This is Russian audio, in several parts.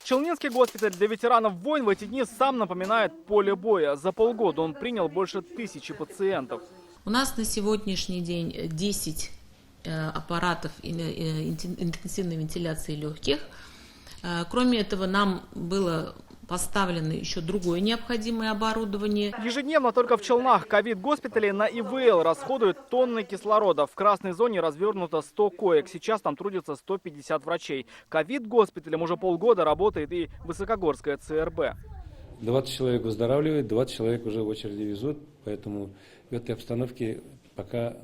Челнинский госпиталь для ветеранов войн в эти дни сам напоминает поле боя. За полгода он принял больше 1000 пациентов. У нас на сегодняшний день 10 аппаратов интенсивной вентиляции легких. Кроме этого, нам было поставлено еще другое необходимое оборудование. Ежедневно только в Челнах ковид-госпитале на ИВЛ расходуют тонны кислорода. В красной зоне развернуто 100 коек. Сейчас там трудится 150 врачей. Ковид-госпиталем уже полгода работает и Высокогорская ЦРБ. 20 человек выздоравливает, 20 человек уже в очереди везут. Поэтому в этой обстановке пока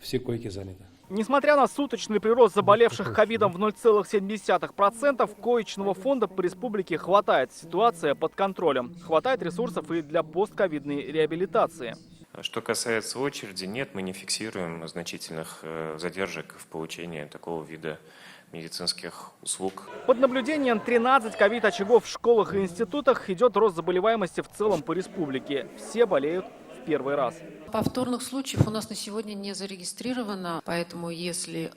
все койки заняты. Несмотря на суточный прирост заболевших ковидом в 0,7%, коечного фонда по республике хватает. Ситуация под контролем. Хватает ресурсов и для постковидной реабилитации. Что касается очереди, нет, мы не фиксируем значительных задержек в получении такого вида медицинских услуг. Под наблюдением 13 ковид-очагов в школах и институтах идет рост заболеваемости в целом по республике. Все болеют в первый раз. Повторных случаев у нас на сегодня не зарегистрировано, поэтому если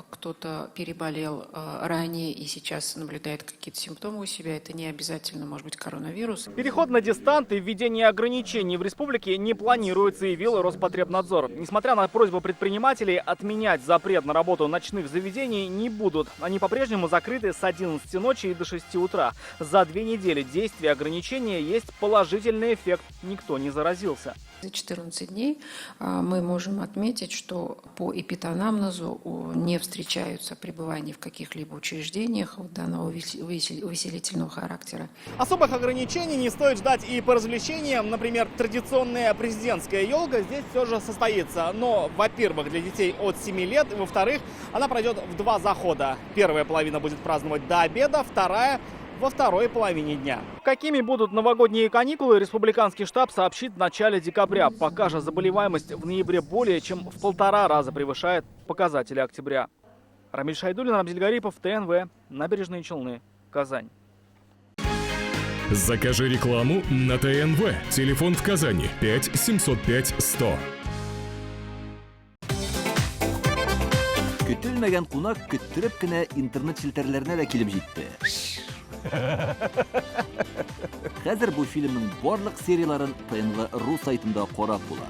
кто-то переболел ранее и сейчас наблюдает какие-то симптомы у себя, это не обязательно может быть коронавирус. Переход на дистант и введение ограничений в республике не планируется, заявил Роспотребнадзор. Несмотря на просьбу предпринимателей отменять запрет на работу ночных заведений, не будут. Они по-прежнему закрыты с 11 ночи и до 6 утра. За 2 недели действия ограничения есть положительный эффект. Никто не заразился. За 14 дней мы можем отметить, что по эпиданамнезу не встречаются пребывания в каких-либо учреждениях данного увеселительного характера. Особых ограничений не стоит ждать и по развлечениям. Например, традиционная президентская елка здесь все же состоится. Но, во-первых, для детей от 7 лет, и, во-вторых, она пройдет в 2 захода. Первая половина будет праздновать до обеда, вторая во второй половине дня. Какими будут новогодние каникулы, республиканский штаб сообщит в начале декабря. Пока же заболеваемость в ноябре более чем в 1,5 раза превышает показатели октября. Рамиль Шайдуллин, Рамзиль Гарипов, ТНВ, Набережные Челны, Казань. Закажи рекламу на ТНВ. Телефон в Казани 5 705 100. Көтелмәгән кунак көттөреп кенә интернет челтәрләренә дә килеп җитте. Хәзер бу фильмның барлык серияларын ТНВ.ру сайтында карап була.